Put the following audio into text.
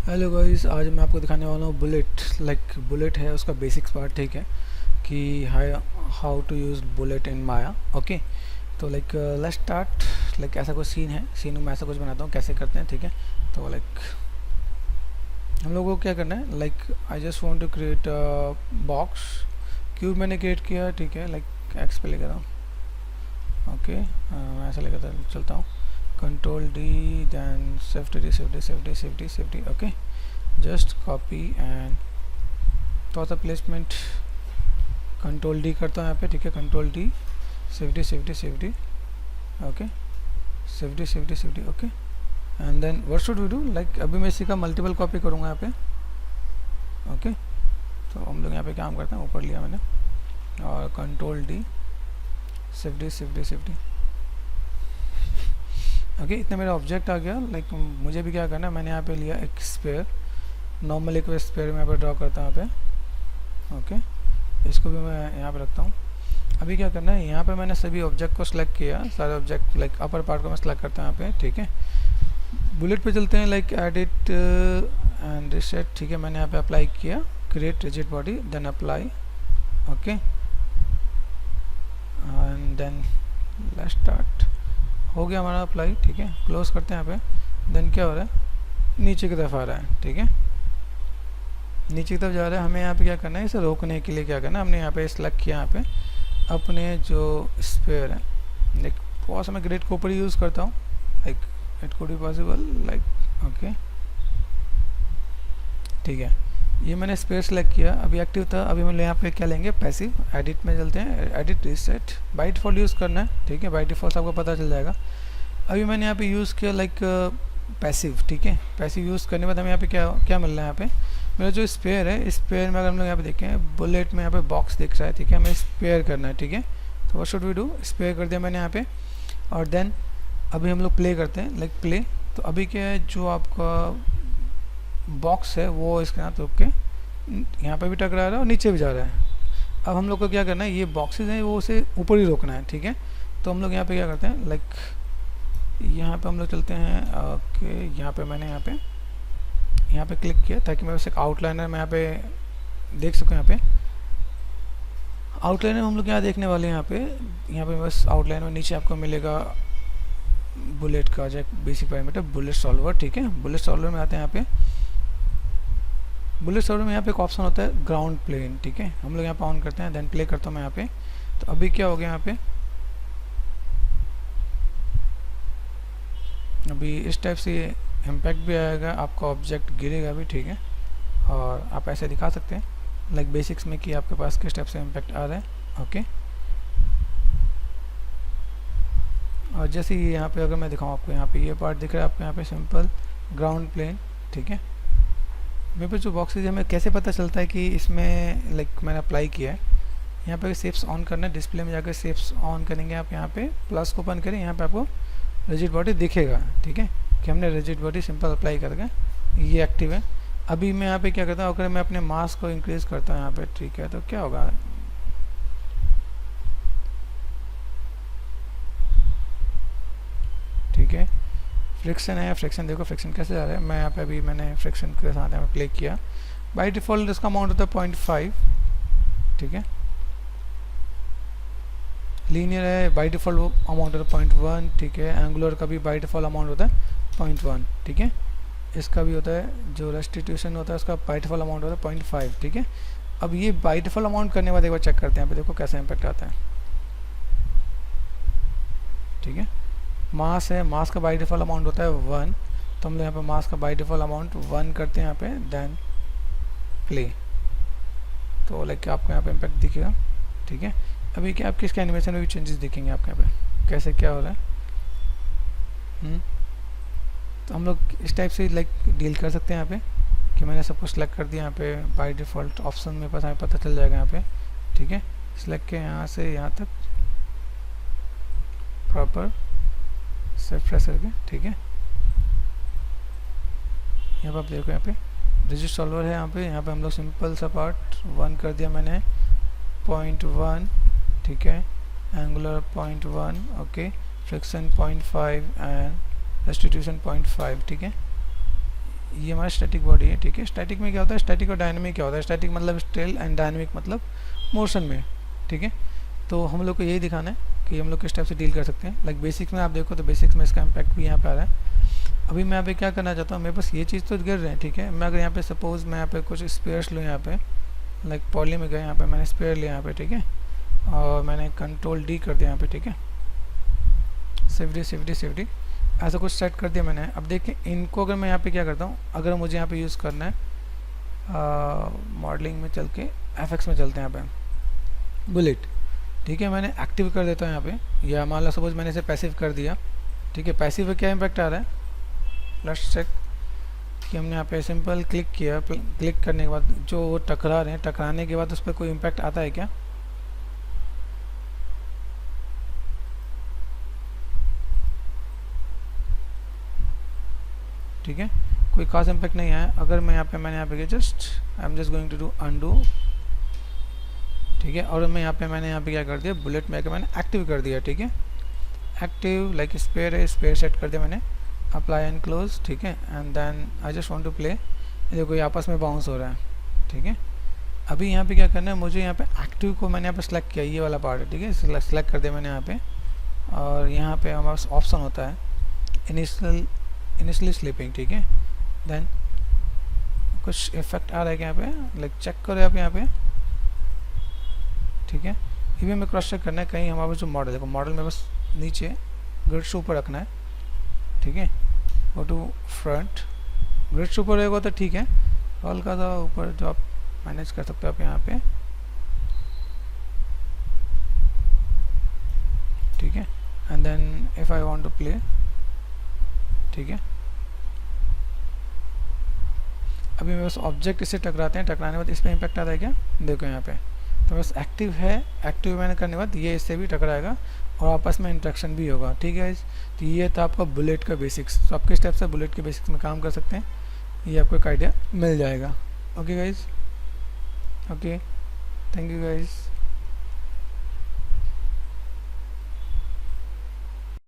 Hello guys, आज मैं आपको दिखाने वाला हूँ बुलेट है उसका बेसिक्स पार्ट। ठीक है कि how to use bullet in Maya. Okay, तो लेट्स स्टार्ट। ऐसा कुछ सीन में ऐसा कुछ बनाता हूँ, कैसे करते हैं। ठीक है, तो हम लोगों को क्या करना है, I just want to create box. Cube मैंने क्रिएट किया। ठीक है, एक्स पे लेकर ओके, मैं ऐसा लेकर चलता हूँ। Control D, then safety. Okay, just copy and थोड़ा सा प्लेसमेंट कंट्रोल डी करता हूँ यहाँ पे। ठीक है, control D, safety. Okay, safety. Okay, and then what should we do, अभी मैं इसी का मल्टीपल कॉपी करूँगा यहाँ पे। ओके, तो हम लोग यहाँ पे काम करते हैं, ऊपर लिया मैंने और कंट्रोल डी, सेफ्टी। ओके, इतना मेरा ऑब्जेक्ट आ गया। मुझे भी क्या करना है, मैंने यहाँ पे लिया एक स्पेयर, नॉर्मल एक स्पेयर में यहाँ पे ड्रॉ करता हूँ यहाँ पे। ओके, इसको भी मैं यहाँ पे रखता हूँ। अभी क्या करना है, यहाँ पे मैंने सभी ऑब्जेक्ट को सिलेक्ट किया, सारे ऑब्जेक्ट अपर पार्ट को मैं सिलेक्ट करता हूँ यहाँ पे। ठीक है, बुलेट पे चलते हैं, एडिट एंड रीसेट। ठीक है, मैंने यहाँ पे अप्लाई किया, create rigid body, then apply. Okay, and then let's start. हो गया हमारा अप्लाई। ठीक है, क्लोज करते हैं यहाँ पे। देन क्या हो रहा है, नीचे की तरफ आ रहा है। ठीक है, नीचे की तरफ जा रहा है। हमें यहाँ पे क्या करना है, इसे रोकने के लिए क्या करना है, हमने यहाँ पे सेलेक्ट किया, यहाँ पे अपने जो स्पेयर है, थोड़ा सा मैं ग्रेड को ऊपर यूज़ करता हूँ, it could be possible okay. ठीक है, ये मैंने स्पेयर सेलेक्ट किया, अभी एक्टिव था। अभी हम यहाँ पे क्या लेंगे, पैसिव। एडिट में चलते हैं, edit reset, by default use करना है। ठीक है, बाय डिफ़ॉल्ट आपको पता चल जाएगा। अभी मैंने यहाँ पे यूज़ किया पैसिव। ठीक है, पैसिव यूज़ करने के बाद हमें यहाँ पे क्या मिल रहा है, यहाँ पे मेरा जो स्पेयर है, स्पेयर में अगर हम लोग यहाँ पे देखें, बुलेट में यहाँ पे बॉक्स दिख रहा है। ठीक है, हमें स्पेयर करना है। ठीक है, तो what should we do, spare कर दिया मैंने यहाँ पे। और देन अभी हम लोग प्ले करते हैं, प्ले। तो अभी क्या है, जो आपका बॉक्स है वो इसके साथ रुक के यहाँ पे भी टकरा रहा है और नीचे भी जा रहा है। अब हम लोग को क्या करना है, ये बॉक्सेस हैं वो उसे ऊपर ही रोकना है। ठीक है, तो हम लोग यहाँ पे क्या करते हैं, यहाँ पे हम लोग चलते हैं। ओके, यहाँ पे मैंने यहाँ पे क्लिक किया ताकि मैं उसे आउटलाइनर में यहाँ पे देख सकूँ। यहाँ पे आउटलाइनर हम लोग यहाँ देखने वाले हैं। यहाँ पे बस आउटलाइन में नीचे आपको मिलेगा बुलेट का जो बेसिक पैरामीटर, बुलेट सॉल्वर। ठीक है, बुलेट सॉल्वर में आते हैं। यहाँ पे बुलेट सॉल्वर में यहाँ पे एक ऑप्शन होता है ग्राउंड प्लेन। ठीक है, हम लोग यहाँ पे ऑन करते हैं, देन प्ले करता हूँ मैं यहाँ पे। तो अभी क्या हो गया, यहाँ पे अभी इस टाइप से इम्पैक्ट भी आएगा, आपका ऑब्जेक्ट गिरेगा भी। ठीक है, और आप ऐसे दिखा सकते हैं बेसिक्स में कि आपके पास किस टाइप से इम्पैक्ट आ रहा है। ओके, और जैसे ही यहाँ पे अगर मैं दिखाऊँ आपको, यहाँ पे ये पार्ट दिख रहा है आपको, यहाँ पे सिंपल ग्राउंड प्लेन। ठीक है, मेरे पे जो बॉक्सेज है, हमें कैसे पता चलता है कि इसमें मैंने अप्लाई किया है। यहाँ पे शेप्स ऑन करना है, डिस्प्ले में जाकर शेप्स ऑन करेंगे आप। यहाँ पे प्लस को ओपन करें, यहाँ पे आपको रिजिड बॉडी दिखेगा। ठीक है, कि हमने रिजिड बॉडी सिंपल अप्लाई करके ये एक्टिव है। अभी मैं यहाँ पे क्या करता हूँ, अगर मैं अपने मास को इंक्रीज करता हूँ यहाँ पे, ठीक है, तो क्या होगा, ठीक है, फ्रिक्शन है। फ्रिक्शन देखो, फ्रिक्शन कैसे जा रहा है। मैं यहाँ पे अभी मैंने फ्रिक्शन के साथ यहाँ पे प्ले किया। बाय डिफ़ॉल्ट इसका अमाउंट होता है 0.5। ठीक है, लीनियर है, बाय डिफ़ॉल्ट अमाउंट होता है 0.1। ठीक है, एंगुलर का भी बाय डिफ़ॉल्ट अमाउंट होता है 0.1। ठीक है, इसका भी होता है, जो रेस्टिट्यूशन होता है उसका बाय डिफ़ॉल्ट अमाउंट होता है 0.5। ठीक है, अब ये बाय डिफ़ॉल्ट अमाउंट करने के बाद एक बार चेक करते हैं, यहाँ पे देखो कैसा इम्पैक्ट आता है। ठीक है, मास है, मास का बाय डिफ़ॉल्ट अमाउंट होता है 1, तो हम लोग यहाँ पे मास का बाय डिफ़ॉल्ट अमाउंट 1 करते हैं यहाँ पे, देन प्ले। तो आपको यहाँ पे इम्पैक्ट दिखेगा। ठीक है, अभी क्या आपके इसके एनिमेशन में भी चेंजेस दिखेंगे आपके यहाँ पे कैसे क्या हो रहा है। तो हम लोग इस टाइप से डील कर सकते हैं यहाँ पे, कि मैंने सबको सिलेक्ट कर दिया यहाँ पे बाय डिफ़ॉल्ट ऑप्शन में, पास हमें पता चल जाएगा यहाँ पे। ठीक है, सिलेक्ट के यहाँ से यहाँ तक प्रॉपर सेफ प्रेस करके। ठीक है, यहाँ पर आप देखो, यहाँ पे रिजिड सॉल्वर है। यहाँ पे हम लोग सिंपल सा पार्ट 1 कर दिया मैंने, 0.1। ठीक है, angular 0.1। Okay, friction 0.5 and restitution 0.5। ठीक है, ये हमारा स्टैटिक बॉडी है, ठीक है। स्टैटिक में क्या होता है, स्टैटिक और डायनेमिक क्या होता है, स्टैटिक मतलब स्टिल एंड डायनेमिक मतलब मोशन में, ठीक है। तो हम लोग को यही दिखाना है कि हम लोग किस टाइप से डील कर सकते हैं। लाइक बेसिक्स में आप देखो तो बेसिक्स में इसका इम्पैक्ट भी यहाँ पे आ रहा है। अभी मैं यहाँ पे क्या करना चाहता हूँ, मेरे पास ये चीज़ तो गिर रहे हैं, ठीक है। मैं अगर यहाँ पे सपोज मैं यहाँ पे कुछ स्पेयर्स लूँ, यहाँ पे लाइक पॉली में गए, यहाँ पे मैंने स्पेयर लिया यहाँ पे, ठीक है, और मैंने कंट्रोल डी कर दिया यहाँ पे, ठीक है, सेफ्टी ऐसा कुछ सेट कर दिया मैंने। अब देखिए इनको अगर मैं यहाँ पे क्या करता हूँ, अगर मुझे यहाँ पे यूज़ करना है मॉडलिंग में चल के एफएक्स में चलते हैं यहाँ पे बुलेट, ठीक है, मैंने एक्टिव कर देता हूँ यहाँ पे, या मान लो सपोज मैंने इसे पैसिव कर दिया, ठीक है। पैसिव पे क्या इम्पैक्ट आ रहा है, लेट्स चेक कि हमने यहाँ पे सिंपल क्लिक किया, क्लिक करने के बाद जो वो टकरा रहे हैं, टकराने के बाद उस पर कोई इम्पैक्ट आता है क्या, ठीक है, कोई खास इम्पैक्ट नहीं आया। अगर मैं मैंने यहाँ पे just I am just going to do undo, ठीक है, और मैं मैंने यहाँ पे क्या कर दिया, बुलेट में मैंने एक्टिव कर दिया, ठीक है, एक्टिव लाइक स्पेयर है, स्पेयर सेट कर दिया मैंने, अप्लाई एंड क्लोज, ठीक है, and then I just want to play. देखो ये आपस में बाउंस हो रहा है, ठीक है। अभी यहाँ पे क्या करना है, मुझे यहाँ पे एक्टिव को मैंने यहाँ पे सेलेक्ट किया, ये वाला पार्ट है, ठीक है, सेलेक्ट कर दिया मैंने यहाँ पे, और यहाँ पे हमारे पास ऑप्शन होता है इनिशियली स्लीपिंग, ठीक है। देन कुछ इफेक्ट आ रहा है क्या यहाँ पे, लाइक चेक करो यहाँ पे, ठीक है। ये भी हमें क्रॉस चेक करना है कहीं हमारे जो मॉडल, देखो मॉडल में बस नीचे ग्रिड से ऊपर रखना है, ठीक है। गो टू फ्रंट, ग्रिड से ऊपर रहेगा तो ठीक है, हल्का सा ऊपर जो आप मैनेज कर सकते हो आप यहाँ पे, ठीक है। And then if I want to play, ठीक है, अभी मेरे पास ऑब्जेक्ट इससे टकराते हैं, टकराने के बाद इस पर इम्पैक्ट आता है क्या, देखो यहाँ पे, तो बस एक्टिव है, एक्टिव मैंने करने के बाद ये इससे भी टकराएगा और आपस में इंट्रैक्शन भी होगा, ठीक है। तो ये था आपका बुलेट का बेसिक्स। तो आप किस टाइप से बुलेट के बेसिक्स में काम कर सकते हैं, ये आपको एक आइडिया मिल जाएगा। Okay guys, okay, thank you guys.